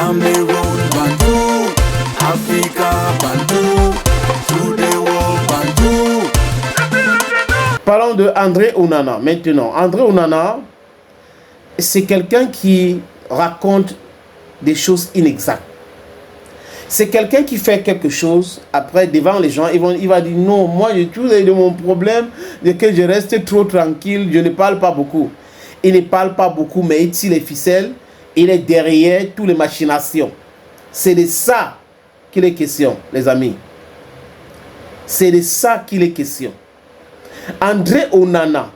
Cameroon, Bantou, Africa, Bantou, to the world, Bantou. Parlons de André Onana maintenant. André Onana, c'est quelqu'un qui raconte des choses inexactes. C'est quelqu'un qui fait quelque chose, après devant les gens, il va dire non, moi j'ai tout de mon problème, de que je reste trop tranquille, je ne parle pas beaucoup. Il ne parle pas beaucoup, mais il tire les ficelles, il est derrière toutes les machinations. C'est de ça qu'il est question, les amis. C'est de ça qu'il est question. André Onana,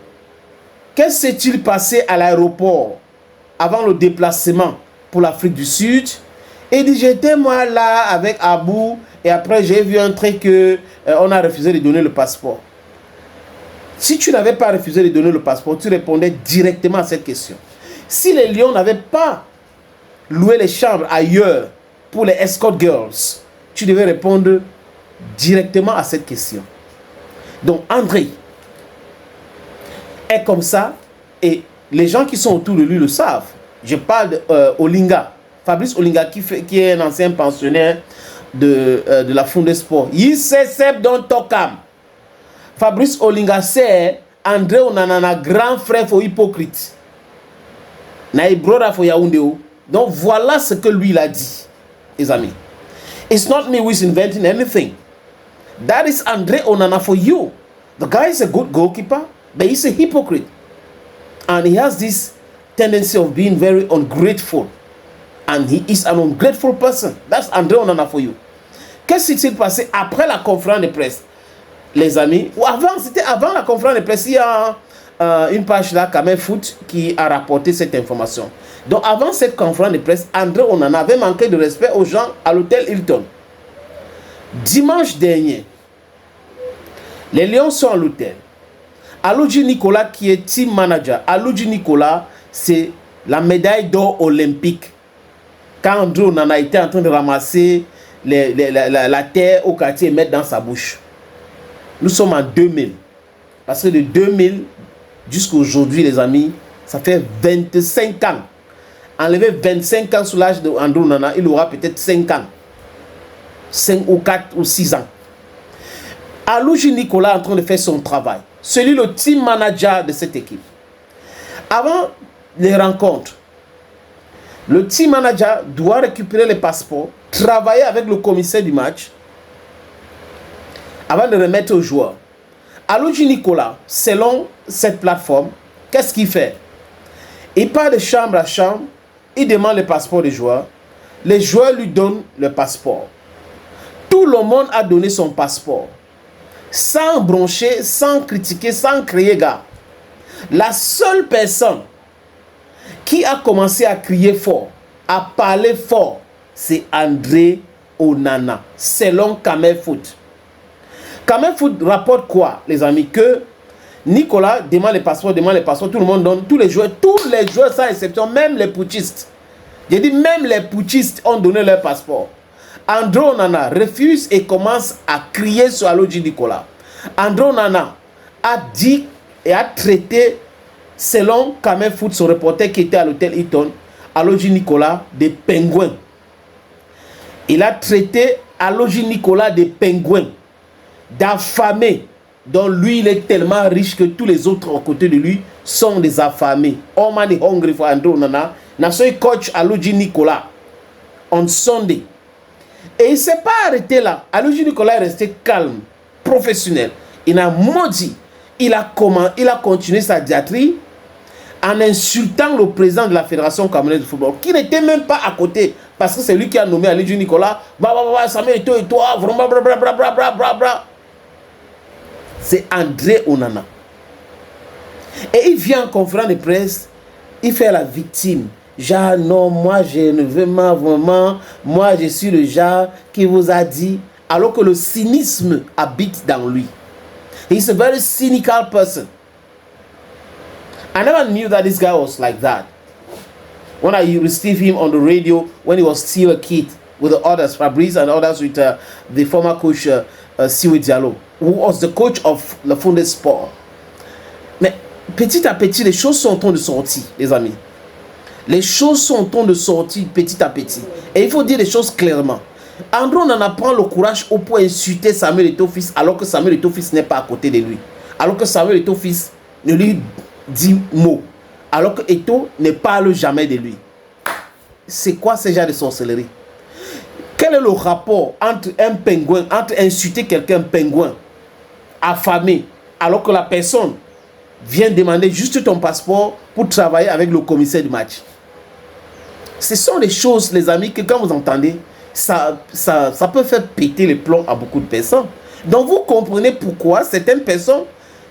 qu'est-ce qui s'est-il passé à l'aéroport avant le déplacement pour l'Afrique du Sud? Il dit, j'étais moi là avec Abou et après j'ai vu un truc que on a refusé de donner le passeport. Si tu n'avais pas refusé de donner le passeport, tu répondais directement à cette question. Si les Lions n'avaient pas loué les chambres ailleurs pour les escort girls, tu devais répondre directement à cette question. Donc André est comme ça et les gens qui sont autour de lui le savent. Je parle de Olinga. Fabrice Olinga qui est un ancien pensionnaire de la Fondé Sport. Il sait c'est dans Tokam. Fabrice Olinga c'est André Onana grand frère pour hypocrite. Naï brother for Yaoundé. Donc voilà ce que lui il a dit, les amis. It's not me who is inventing anything. That is André Onana for you. The guy is a good goalkeeper, but he's a hypocrite. And he has this tendency of being very ungrateful. And he is an ungrateful person. That's André Onana for you. Qu'est-ce qui s'est passé après la conférence de presse, les amis? Ou avant, c'était avant la conférence de presse. Il y a une page là, Kamel Foot, qui a rapporté cette information. Donc avant cette conférence de presse, André Onana avait manqué de respect aux gens à l'hôtel Hilton. Dimanche dernier, les Lions sont à l'hôtel. Aloudji Nicolas, qui est team manager. Aloudji Nicolas, c'est la médaille d'or olympique. Quand André Onana était en train de ramasser la terre au quartier et mettre dans sa bouche. Nous sommes en 2000. Parce que de 2000 jusqu'à aujourd'hui, les amis, ça fait 25 ans. Enlever 25 ans sous l'âge d'André Onana, il aura peut-être 5 ans. 5 ou 4 ou 6 ans. Aloudji Nicolas est en train de faire son travail. Celui le team manager de cette équipe. Avant les rencontres, le team manager doit récupérer les passeports, travailler avec le commissaire du match avant de remettre aux joueurs. Aloudji Nicolas, selon cette plateforme, qu'est-ce qu'il fait? Il part de chambre à chambre, il demande le passeport des joueurs, les joueurs lui donnent le passeport. Tout le monde a donné son passeport. Sans broncher, sans critiquer, sans crier gars. La seule personne qui a commencé à crier fort, à parler fort, c'est André Onana, selon Kamel Foot. Kamel Foot rapporte quoi, les amis? Que Nicolas demande les passeports, tout le monde donne, tous les joueurs sans exception, même les putschistes. J'ai dit même les putschistes ont donné leur passeport. André Onana refuse et commence à crier sur Aloudji Nicolas. André Onana a dit et a traité, selon Kamel Foot, son reporter qui était à l'hôtel Hilton, Aloudji Nicolas des pingouins. Il a traité Aloudji Nicolas des pingouins, d'affamés, dont lui il est tellement riche que tous les autres à côté de lui sont des affamés. All money hungry for André Onana. Nassoi coach Aloudji Nicolas on Sunday. Et il ne s'est pas arrêté là. Aloudji Nicolas est resté calme, professionnel. Il a maudit. Il a continué sa diatribe en insultant le président de la Fédération camerounaise de football, qui n'était même pas à côté, parce que c'est lui qui a nommé Aloudji Nicolas. Samuel et toi, vraiment, bra. C'est André Onana. Et il vient en conférence de presse, il fait la victime. Genre, non, moi je ne veux pas vraiment, moi je suis le genre qui vous a dit, alors que le cynisme habite dans lui. He's a very cynical person. I never knew that this guy was like that. When I received him on the radio, when he was still a kid, with the others, Fabrice and others, with the former coach Siwe Diallo, who was the coach of the Fondé Sport. Mais petit à petit, les choses sont en train de sortir, les amis. Les choses sont en train de sortir petit à petit. Et il faut dire les choses clairement. André Onana prend le courage au point d'insulter Samuel Eto'o-Fils alors que Samuel Eto'o-Fils n'est pas à côté de lui. Alors que Samuel Eto'o-Fils ne lui dit mot. Alors que Eto'o ne parle jamais de lui. C'est quoi ce genre de sorcellerie? Quel est le rapport entre un pingouin, entre insulter quelqu'un pingouin, affamé, alors que la personne vient demander juste ton passeport pour travailler avec le commissaire du match? Ce sont des choses, les amis, que quand vous entendez, ça peut faire péter les plombs à beaucoup de personnes. Donc vous comprenez pourquoi certaines personnes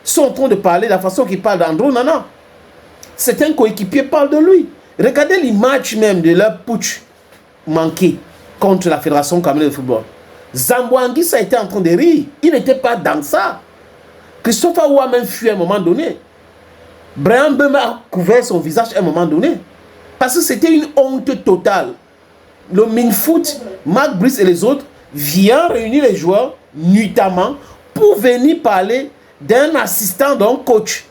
sont en train de parler de la façon qu'ils parlent d'André Onana. Certains coéquipiers parlent de lui. Regardez l'image même de leur putsch manqué contre la Fédération camerounaise de football. Zambouangui, ça a été en train de rire. Il n'était pas dans ça. Christopher Ouah a même fui à un moment donné. Brian Bema a couvert son visage à un moment donné. Parce que c'était une honte totale. Le Minfoot, Marc Brice et les autres viennent réunir les joueurs nuitamment pour venir parler d'un assistant, d'un coach.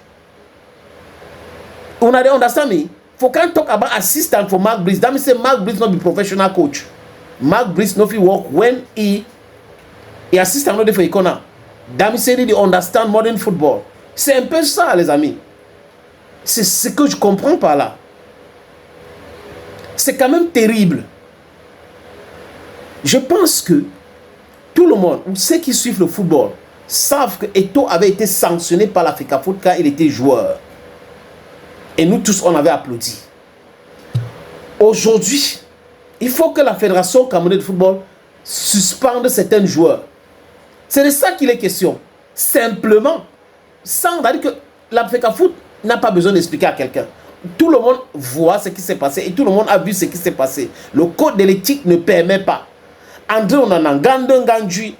On a understand me? For can talk about assistant for Marc Brice. That means say Marc Brice not be professional coach. Marc Brice not fit work when he assistant not for Icona. That means say they understand modern football. C'est un peu ça, les amis. C'est ce que je comprends par là. C'est quand même terrible. Je pense que tout le monde, ou ceux qui suivent le football, savent que Eto'o avait été sanctionné par l'Africa Foot quand il était joueur. Et nous tous, on avait applaudi. Aujourd'hui, il faut que la Fédération camerounaise de football suspende certains joueurs. C'est de ça qu'il est question. Simplement, sans dire que l'Africa Foot n'a pas besoin d'expliquer à quelqu'un. Tout le monde voit ce qui s'est passé et tout le monde a vu ce qui s'est passé. Le code de l'éthique ne permet pas. André Onana, Gandon Gandji,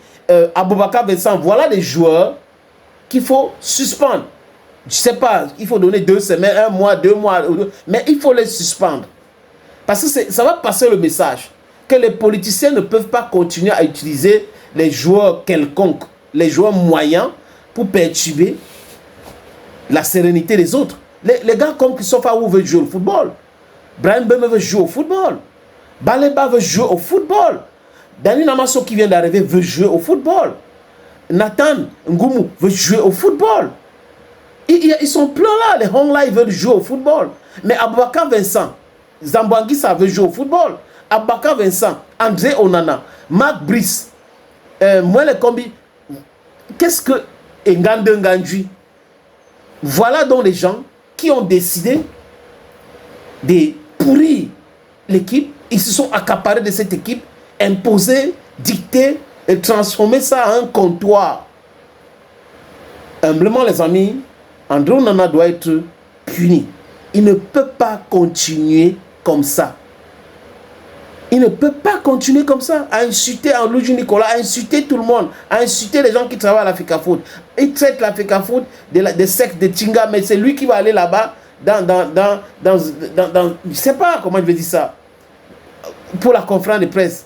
Aboubakar Vincent, voilà des joueurs qu'il faut suspendre. Je ne sais pas, il faut donner 2 semaines, 1 mois, 2 mois, mais il faut les suspendre. Parce que ça va passer le message que les politiciens ne peuvent pas continuer à utiliser les joueurs quelconques, les joueurs moyens pour perturber la sérénité des autres. Les gars comme Christophe Aou veulent jouer au football. Brian Beme veut jouer au football. Baleba veut jouer au football. Dani Namasso qui vient d'arriver veut jouer au football. Nathan Ngoumou veut jouer au football. Ils sont pleins là, les Hongla ils veulent jouer au football. Mais Aboubakar Vincent, Zambouangui ça veut jouer au football. Aboubakar Vincent, André Onana, Marc Brice, moi les combis, qu'est-ce que Ngande Ngandji? Voilà donc les gens qui ont décidé de pourrir l'équipe. Ils se sont accaparés de cette équipe, imposés, dictés et transformer ça en un comptoir. Humblement les amis, André Onana doit être puni. Il ne peut pas continuer comme ça. Il ne peut pas continuer comme ça, à insulter Anloudji Nicolas, à insulter tout le monde, à insulter les gens qui travaillent à l'Africa Foot. Il traite l'Africa Foot des sectes de Tinga, mais c'est lui qui va aller là-bas je ne sais pas comment je vais dire ça, pour la conférence de presse.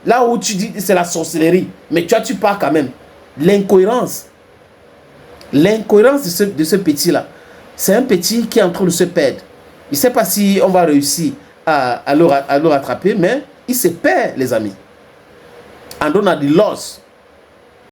Là où tu dis c'est la sorcellerie, mais tu pars quand même. L'incohérence. L'incohérence de ce petit-là. C'est un petit qui est en train de se perdre. Il ne sait pas si on va réussir à le rattraper, mais il se perd, les amis. And on a the loss.